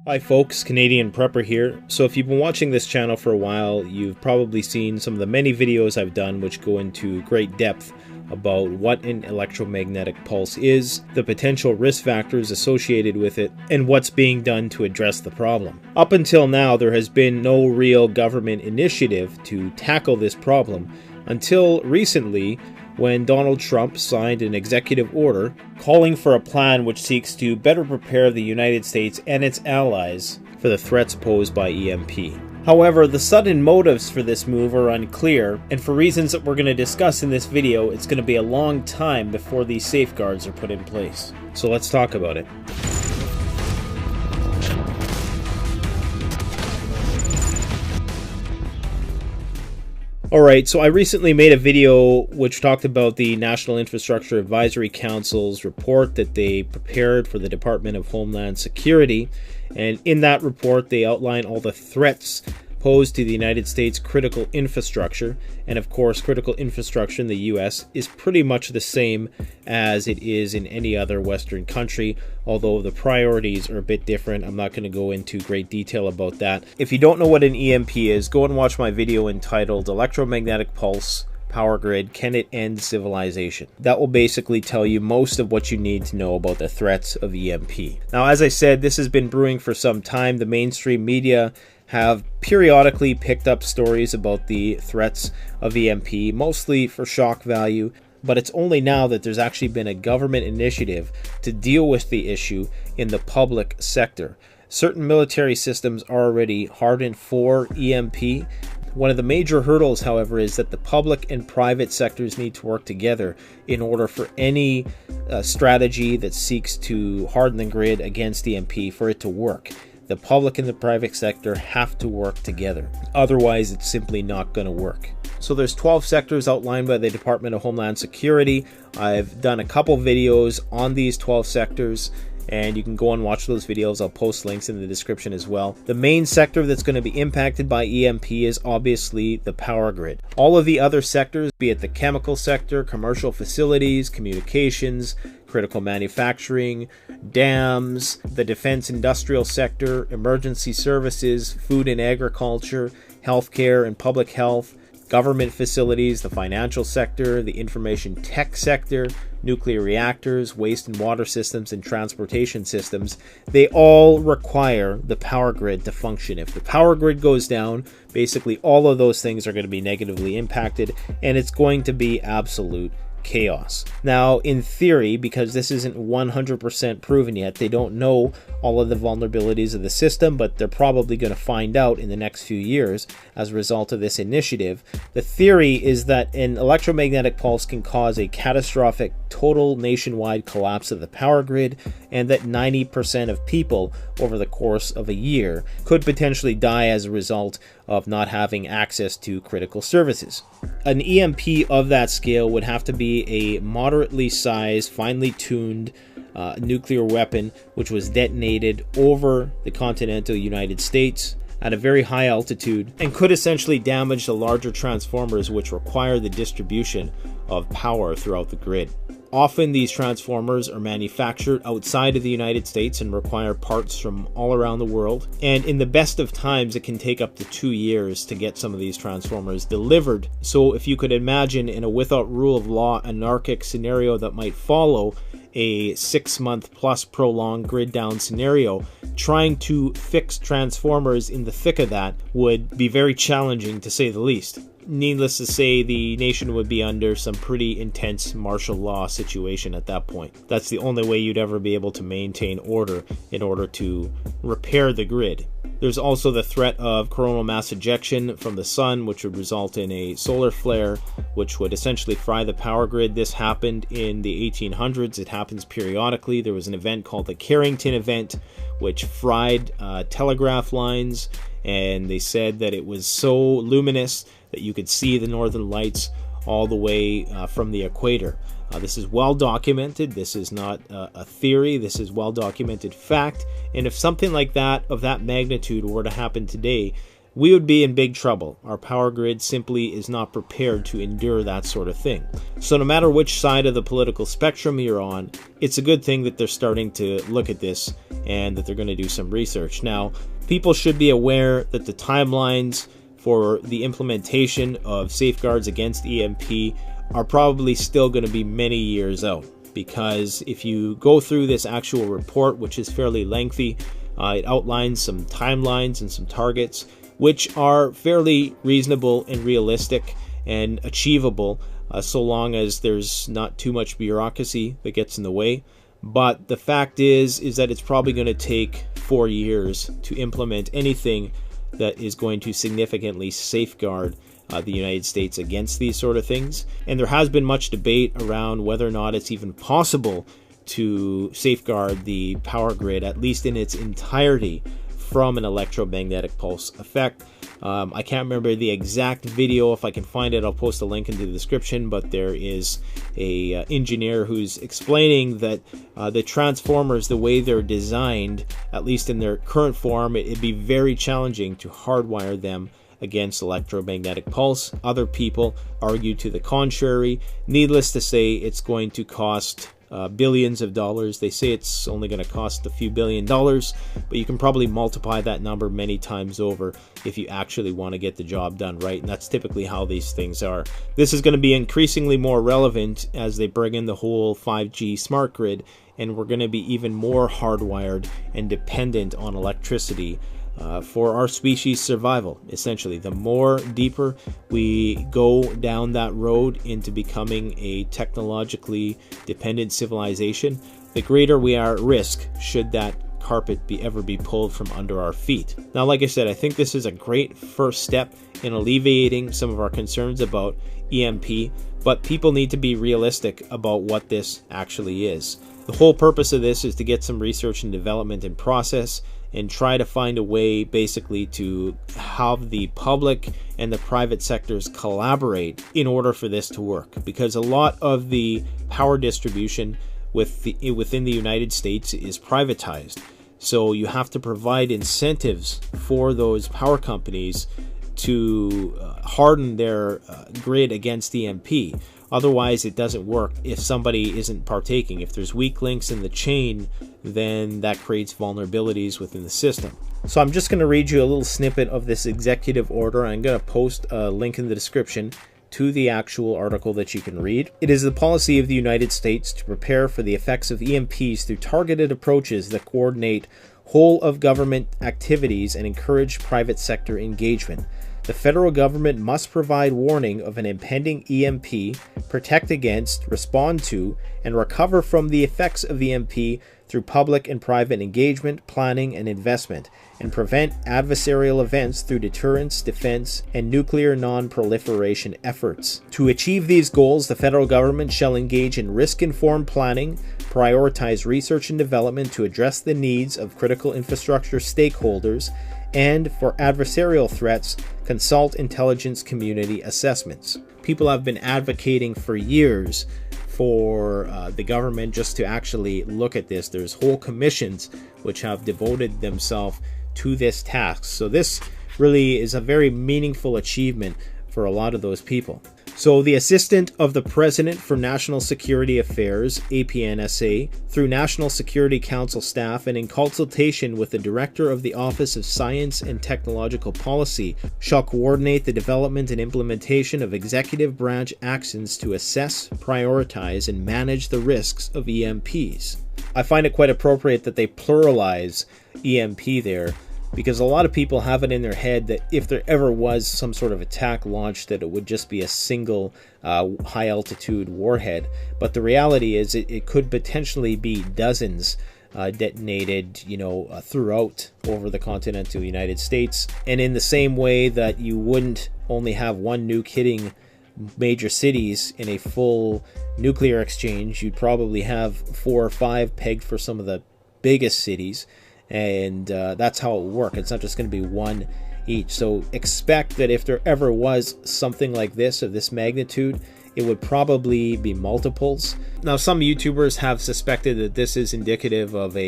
Hi folks, Canadian Prepper here. So if you've been watching this channel for a while, you've probably seen some of the many videos I've done which go into great depth about what an electromagnetic pulse is, the potential risk factors associated with it, and what's being done to address the problem. Up until now, there has been no real government initiative to tackle this problem until recently, when Donald Trump signed an executive order calling for a plan which seeks to better prepare the United States and its allies for the threats posed by EMP. However, the sudden motives for this move are unclear, and for reasons that we're going to discuss in this video, it's going to be a long time before these safeguards are put in place. So let's talk about it. Alright, so I recently made a video which talked about the National Infrastructure Advisory Council's report that they prepared for the Department of Homeland Security, and in that report they outline all the threats posed to the United States critical infrastructure, and of course critical infrastructure in the US is pretty much the same as it is in any other Western country, although the priorities are a bit different. I'm not going to go into great detail about that. If you don't know what an EMP is, go and watch my video entitled Electromagnetic Pulse Power Grid, Can It End Civilization? That will basically tell you most of what you need to know about the threats of EMP. Now, as I said, this has been brewing for some time. The mainstream media have periodically picked up stories about the threats of EMP, mostly for shock value, but it's only now that there's actually been a government initiative to deal with the issue in the public sector. Certain military systems are already hardened for EMP. One of the major hurdles, however, is that the public and private sectors need to work together in order for any strategy that seeks to harden the grid against EMP for it to work. The public and the private sector have to work together. Otherwise, it's simply not going to work. So there's 12 sectors outlined by the Department of Homeland Security. I've done a couple videos on these 12 sectors, and you can go and watch those videos. I'll post links in the description as well. The main sector that's going to be impacted by EMP is obviously the power grid. All of the other sectors, be it the chemical sector, commercial facilities, communications, critical manufacturing, dams, the defense industrial sector, emergency services, food and agriculture, healthcare and public health, government facilities, the financial sector, the information tech sector, nuclear reactors, waste and water systems, and transportation systems, they all require the power grid to function. If the power grid goes down, basically all of those things are going to be negatively impacted, and it's going to be absolute chaos. Now, in theory, because this isn't 100% proven yet, they don't know all of the vulnerabilities of the system, but they're probably going to find out in the next few years as a result of this initiative. The theory is that an electromagnetic pulse can cause a catastrophic total nationwide collapse of the power grid, and that 90% of people over the course of a year could potentially die as a result of not having access to critical services. An EMP of that scale would have to be a moderately sized, finely tuned nuclear weapon which was detonated over the continental United States at a very high altitude and could essentially damage the larger transformers which require the distribution of power throughout the grid. Often these transformers are manufactured outside of the United States and require parts from all around the world. And in the best of times, it can take up to 2 years to get some of these transformers delivered. So if you could imagine in a without rule of law anarchic scenario that might follow a 6-month plus prolonged grid down scenario, trying to fix transformers in the thick of that would be very challenging, to say the least. Needless to say, the nation would be under some pretty intense martial law situation at that point. That's the only way you'd ever be able to maintain order in order to repair the grid. There's also the threat of coronal mass ejection from the sun, which would result in a solar flare, which would essentially fry the power grid. This happened in the 1800s. It happens periodically. There was an event called the Carrington event, which fried telegraph lines, and they said that it was so luminous that you could see the northern lights all the way from the equator. This is well documented. This is not a theory. This is well documented fact. And if something like that, of that magnitude, were to happen today, we would be in big trouble. Our power grid simply is not prepared to endure that sort of thing. So no matter which side of the political spectrum you're on, it's a good thing that they're starting to look at this and that they're going to do some research. Now, people should be aware that the timelines for the implementation of safeguards against EMP are probably still going to be many years out, because if you go through this actual report, which is fairly lengthy, it outlines some timelines and some targets which are fairly reasonable and realistic and achievable, so long as there's not too much bureaucracy that gets in the way. But the fact is that it's probably going to take 4 years to implement anything that is going to significantly safeguard the United States against these sort of things. And there has been much debate around whether or not it's even possible to safeguard the power grid, at least in its entirety, from an electromagnetic pulse effect. I can't remember the exact video. If I can find it, I'll post a link into the description, but there is a engineer who's explaining that the transformers, the way they're designed, at least in their current form, it'd be very challenging to hardwire them against electromagnetic pulse. Other people argue to the contrary. Needless to say, it's going to cost billions of dollars. They say it's only going to cost a few $1 billion, but you can probably multiply that number many times over if you actually want to get the job done right, and that's typically how these things are. This is going to be increasingly more relevant as they bring in the whole 5G smart grid, and we're going to be even more hardwired and dependent on electricity for our species' survival. Essentially, the more deeper we go down that road into becoming a technologically dependent civilization, the greater we are at risk should that carpet ever be pulled from under our feet. Now, like I said, I think this is a great first step in alleviating some of our concerns about EMP, but people need to be realistic about what this actually is. The whole purpose of this is to get some research and development in process and try to find a way basically to have the public and the private sectors collaborate in order for this to work, because a lot of the power distribution within the United States is privatized. So you have to provide incentives for those power companies to harden their grid against EMP. Otherwise, it doesn't work if somebody isn't partaking. If there's weak links in the chain, then that creates vulnerabilities within the system. So I'm just going to read you a little snippet of this executive order. I'm going to post a link in the description to the actual article that you can read. It is the policy of the United States to prepare for the effects of EMPs through targeted approaches that coordinate whole of government activities and encourage private sector engagement. The federal government must provide warning of an impending EMP, protect against, respond to, and recover from the effects of EMP through public and private engagement, planning, and investment, and prevent adversarial events through deterrence, defense, and nuclear non-proliferation efforts. To achieve these goals, the federal government shall engage in risk-informed planning, prioritize research and development to address the needs of critical infrastructure stakeholders, and for adversarial threats, consult intelligence community assessments. People have been advocating for years for the government just to actually look at this. There's whole commissions which have devoted themselves to this task. So this really is a very meaningful achievement for a lot of those people. So the Assistant of the President for National Security Affairs, APNSA, through National Security Council staff and in consultation with the Director of the Office of Science and Technological Policy, shall coordinate the development and implementation of executive branch actions to assess, prioritize, and manage the risks of EMPs. I find it quite appropriate that they pluralize EMP there, because a lot of people have it in their head that if there ever was some sort of attack launched, that it would just be a single high-altitude warhead. But the reality is it could potentially be dozens detonated, throughout over the continental United States. And in the same way that you wouldn't only have one nuke hitting major cities in a full nuclear exchange, you'd probably have 4 or 5 pegged for some of the biggest cities. And that's how it will work. It's not just going to be one each. So expect that if there ever was something like this, of this magnitude, it would probably be multiples. Now, some YouTubers have suspected that this is indicative of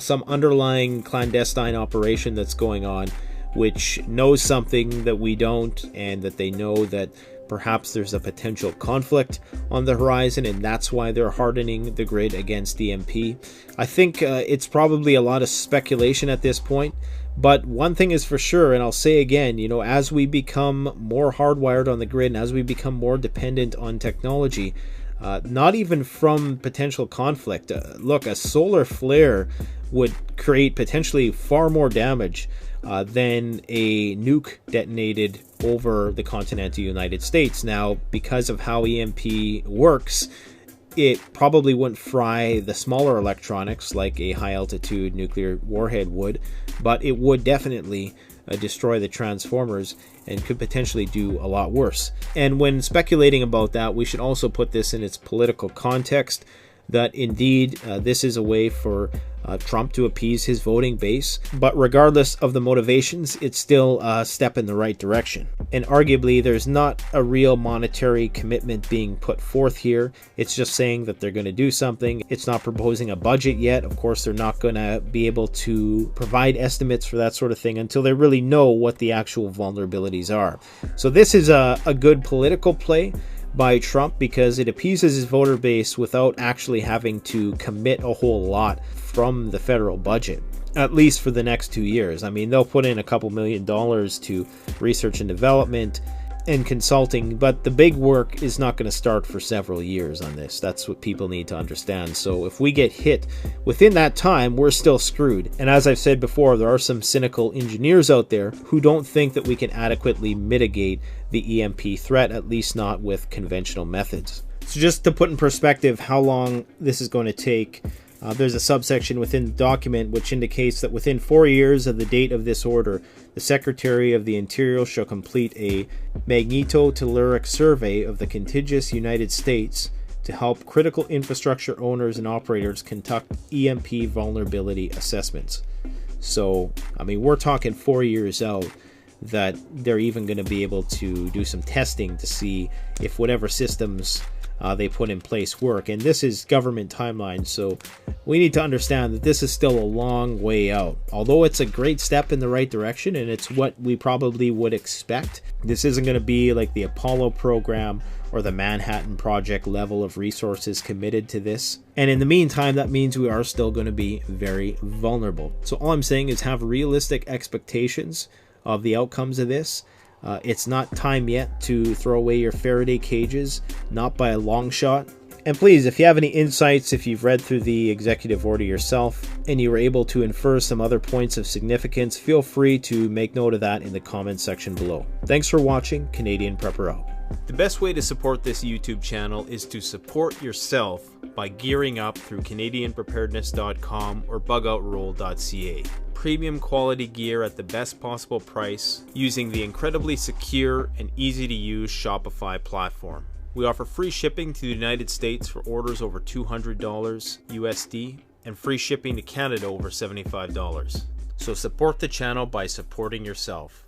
some underlying clandestine operation that's going on, which knows something that we don't, and that they know that perhaps there's a potential conflict on the horizon, and that's why they're hardening the grid against EMP. I think it's probably a lot of speculation at this point, but one thing is for sure, and I'll say again, you know, as we become more hardwired on the grid and as we become more dependent on technology, not even from potential conflict, look, a solar flare would create potentially far more damage than a nuke detonated over the continental United States. Now, because of how EMP works, it probably wouldn't fry the smaller electronics like a high-altitude nuclear warhead would, but it would definitely destroy the transformers and could potentially do a lot worse. And when speculating about that, we should also put this in its political context, that indeed this is a way for Trump to appease his voting base. But regardless of the motivations, it's still a step in the right direction. And arguably, there's not a real monetary commitment being put forth here. It's just saying that they're going to do something. It's not proposing a budget yet. Of course, they're not going to be able to provide estimates for that sort of thing until they really know what the actual vulnerabilities are. So this is a good political play by Trump, because it appeases his voter base without actually having to commit a whole lot from the federal budget, at least for the next 2 years. I mean, they'll put in a couple $1 million to research and development and consulting, but the big work is not going to start for several years on this. That's what people need to understand. So if we get hit within that time, we're still screwed. And as I've said before, there are some cynical engineers out there who don't think that we can adequately mitigate the EMP threat, at least not with conventional methods. So just to put in perspective how long this is going to take, there's a subsection within the document which indicates that within 4 years of the date of this order, the Secretary of the Interior shall complete a magnetotelluric survey of the contiguous United States to help critical infrastructure owners and operators conduct EMP vulnerability assessments. So, I mean, we're talking 4 years out that they're even going to be able to do some testing to see if whatever systems they put in place work. And this is government timeline, so we need to understand that this is still a long way out. Although it's a great step in the right direction, and it's what we probably would expect, this isn't going to be like the Apollo program or the Manhattan Project level of resources committed to this. And in the meantime, that means we are still going to be very vulnerable. So all I'm saying is have realistic expectations of the outcomes of this. It's not time yet to throw away your Faraday cages, not by a long shot. And please, if you have any insights, if you've read through the executive order yourself and you were able to infer some other points of significance, feel free to make note of that in the comments section below. Thanks for watching. Canadian Prepper out. The best way to support this YouTube channel is to support yourself by gearing up through CanadianPreparedness.com or BugOutRoll.ca. Premium quality gear at the best possible price using the incredibly secure and easy to use Shopify platform. We offer free shipping to the United States for orders over $200 USD and free shipping to Canada over $75. So support the channel by supporting yourself.